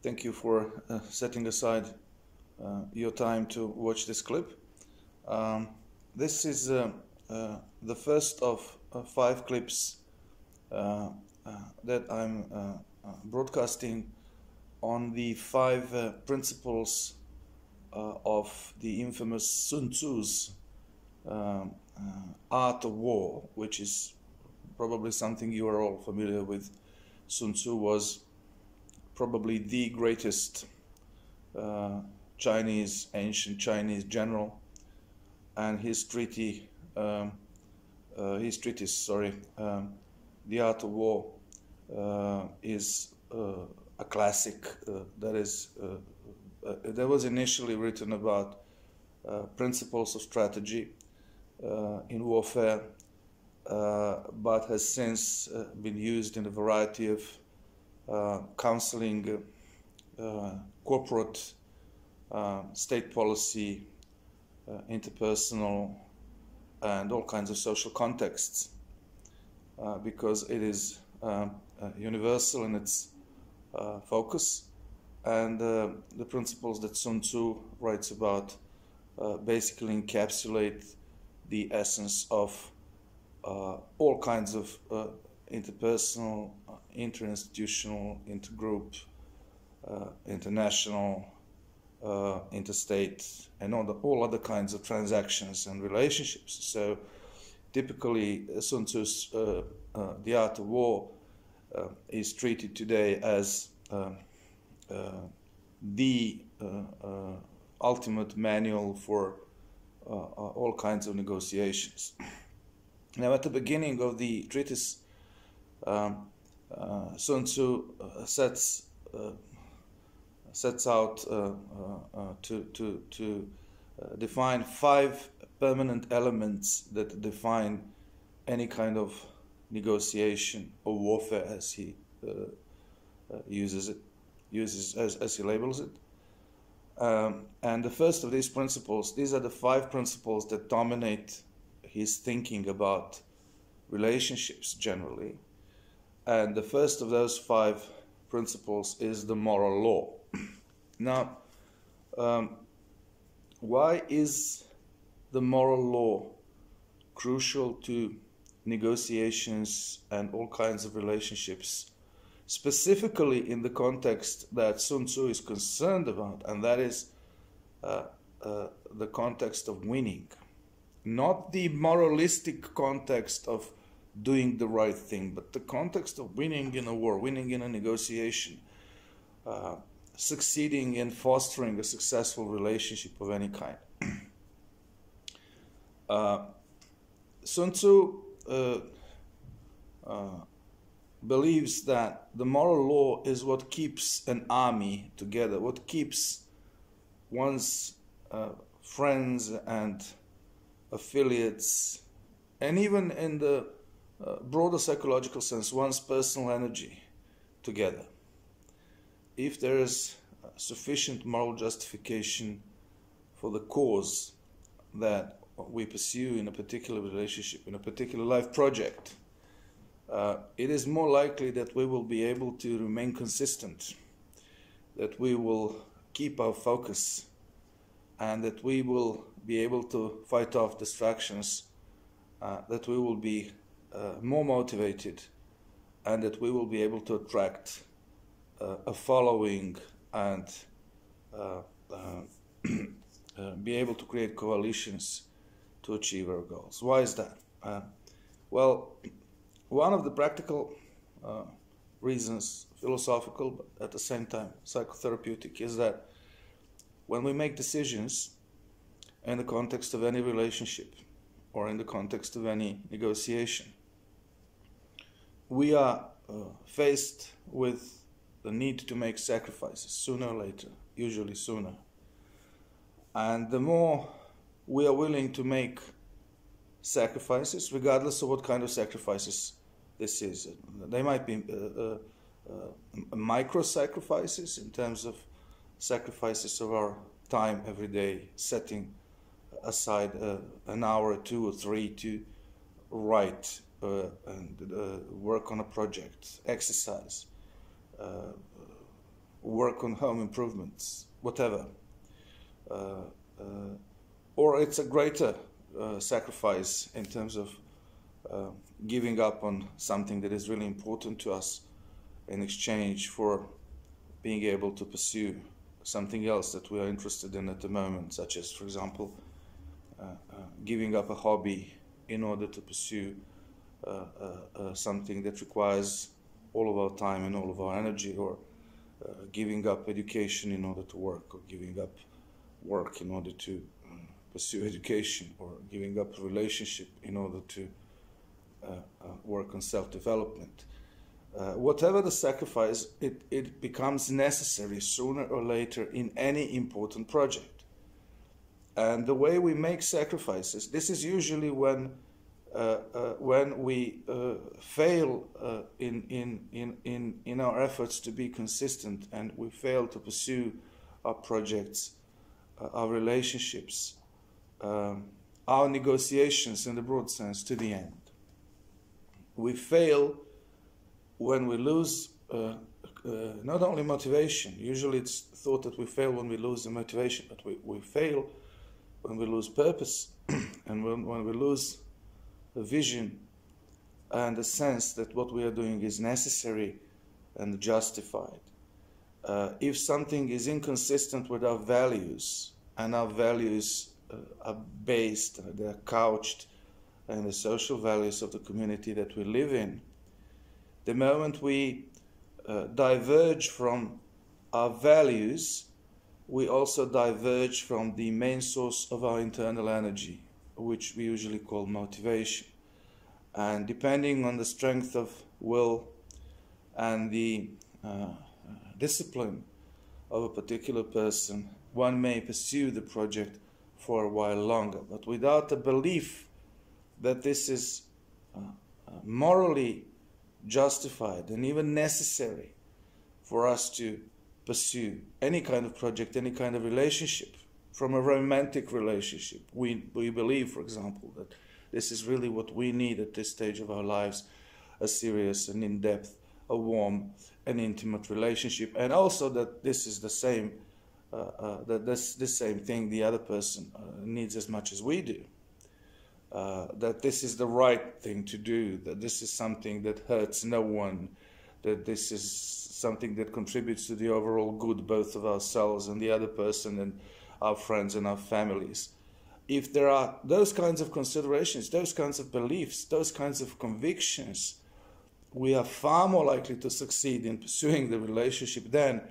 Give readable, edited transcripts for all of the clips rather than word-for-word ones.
Thank you for setting aside your time to watch this clip. This is the first of 5 clips that I'm broadcasting on the 5 principles of the infamous Sun Tzu's art of war, which is probably something you are all familiar with. Sun Tzu was probably the greatest ancient Chinese general, and his treatise, The Art of War, is a classic that was initially written about principles of strategy in warfare, but has since been used in a variety of counseling, corporate, state policy, interpersonal, and all kinds of social contexts, because it is universal in its focus, and the principles that Sun Tzu writes about basically encapsulate the essence of all kinds of interpersonal, interinstitutional, intergroup, international, interstate, and all other kinds of transactions and relationships. So typically Sun Tzu's The Art of War is treated today as the ultimate manual for all kinds of negotiations. Now, at the beginning of the treatise, Sun Tzu sets out to define 5 permanent elements that define any kind of negotiation or warfare, as he uses as he labels it. And the first of these principles, these are the 5 principles that dominate his thinking about relationships generally. And the first of those 5 principles is the moral law. Now, why is the moral law crucial to negotiations and all kinds of relationships, specifically in the context that Sun Tzu is concerned about, and that is the context of winning? Not the moralistic context of doing the right thing, but the context of winning in a war, winning in a negotiation, succeeding in fostering a successful relationship of any kind. Sun Tzu believes that the moral law is what keeps an army together, what keeps one's friends and affiliates, and even in the broader psychological sense, one's personal energy together. If there is sufficient moral justification for the cause that we pursue in a particular relationship, in a particular life project, it is more likely that we will be able to remain consistent, that we will keep our focus, and that we will be able to fight off distractions, that we will be more motivated, and that we will be able to attract a following and be able to create coalitions to achieve our goals. Why is that? Well, one of the practical reasons, philosophical, but at the same time psychotherapeutic, is that when we make decisions in the context of any relationship or in the context of any negotiation, we are faced with the need to make sacrifices sooner or later, usually sooner. And the more we are willing to make sacrifices, regardless of what kind of sacrifices this is, they might be micro sacrifices in terms of sacrifices of our time every day, setting aside an hour or 2 or 3 to write and work on a project, exercise, work on home improvements, whatever. Or it's a greater sacrifice in terms of giving up on something that is really important to us in exchange for being able to pursue something else that we are interested in at the moment, such as, for example, giving up a hobby in order to pursue something that requires all of our time and all of our energy, or giving up education in order to work, or giving up work in order to pursue education, or giving up a relationship in order to work on self-development. Whatever the sacrifice, it becomes necessary sooner or later in any important project. And the way we make sacrifices, this is usually when we fail in our efforts to be consistent, and we fail to pursue our projects, our relationships, our negotiations in the broad sense to the end. We fail when we lose not only motivation. Usually it's thought that we fail when we lose the motivation, but we fail when we lose purpose and when we lose a vision and a sense that what we are doing is necessary and justified. If something is inconsistent with our values, and our values are based, they are couched in the social values of the community that we live in, the moment we diverge from our values, we also diverge from the main source of our internal energy, which we usually call motivation. And depending on the strength of will and the discipline of a particular person, one may pursue the project for a while longer. But without the belief that this is morally justified and even necessary for us to pursue any kind of project, any kind of relationship, from a romantic relationship. We believe, for example, that this is really what we need at this stage of our lives, a serious and in-depth, a warm and intimate relationship, and also that this is the same, this same thing the other person needs as much as we do. That this is the right thing to do, that this is something that hurts no one, that this is something that contributes to the overall good both of ourselves and the other person and our friends and our families. If there are those kinds of considerations, those kinds of beliefs, those kinds of convictions, we are far more likely to succeed in pursuing the relationship than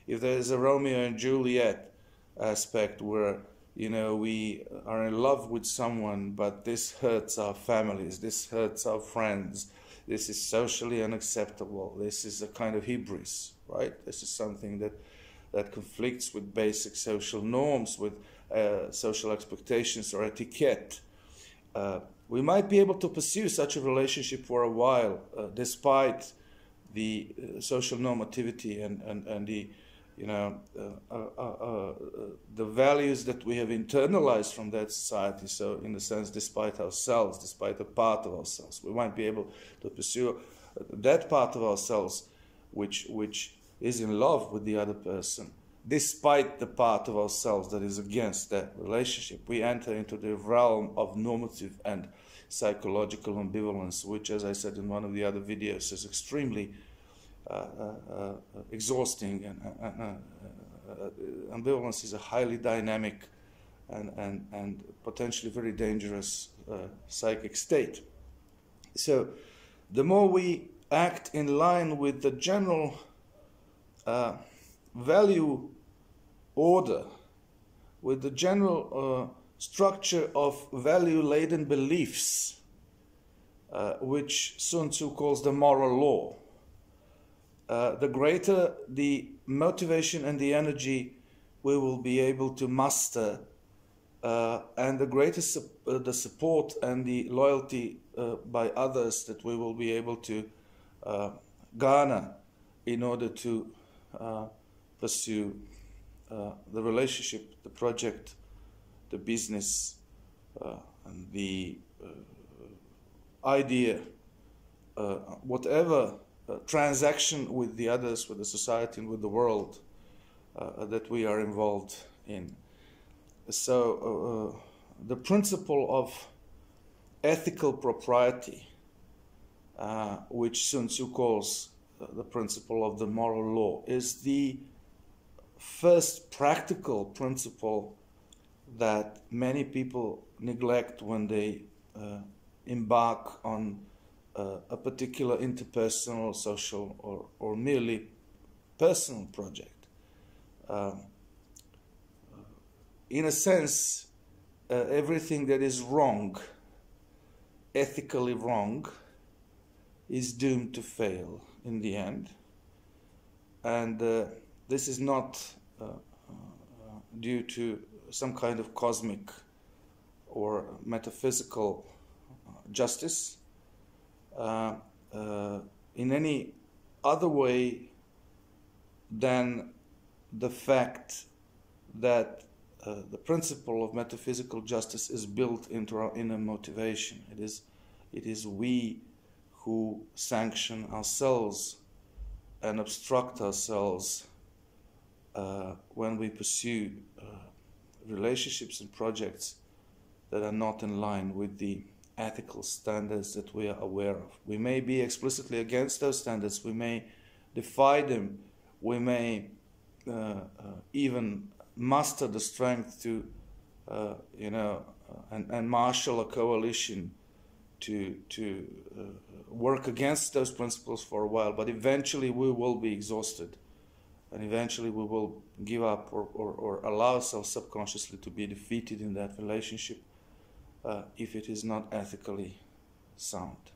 if there is a Romeo and Juliet aspect where, you know, we are in love with someone, but this hurts our families, this hurts our friends, this is socially unacceptable, this is a kind of hubris, right? This is something that conflicts with basic social norms, with social expectations or etiquette. We might be able to pursue such a relationship for a while, despite the social normativity and the, you know, the values that we have internalized from that society. So in a sense, despite ourselves, despite a part of ourselves, we might be able to pursue that part of ourselves which is in love with the other person, despite the part of ourselves that is against that relationship. We enter into the realm of normative and psychological ambivalence, which, as I said in one of the other videos, is extremely exhausting, and ambivalence is a highly dynamic and potentially very dangerous psychic state. So the more we act in line with the general value order, with the general structure of value-laden beliefs, which Sun Tzu calls the moral law, the greater the motivation and the energy we will be able to muster, and the greater the support and the loyalty by others that we will be able to garner in order to pursue the relationship, the project, the business, and the idea, whatever transaction with the others, with the society and with the world that we are involved in. So the principle of ethical propriety, which Sun Tzu calls the principle of the moral law, is the first practical principle that many people neglect when they embark on a particular interpersonal, social, or merely personal project. In a sense, everything that is wrong, ethically wrong, is doomed to fail in the end. And this is not due to some kind of cosmic or metaphysical justice. In any other way than the fact that the principle of metaphysical justice is built into our inner motivation. It is we who sanction ourselves and obstruct ourselves when we pursue relationships and projects that are not in line with the ethical standards that we are aware of. We may be explicitly against those standards, we may defy them, we may even muster the strength to and marshal a coalition to work against those principles for a while, but eventually we will be exhausted, and eventually we will give up or allow ourselves subconsciously to be defeated in that relationship if it is not ethically sound.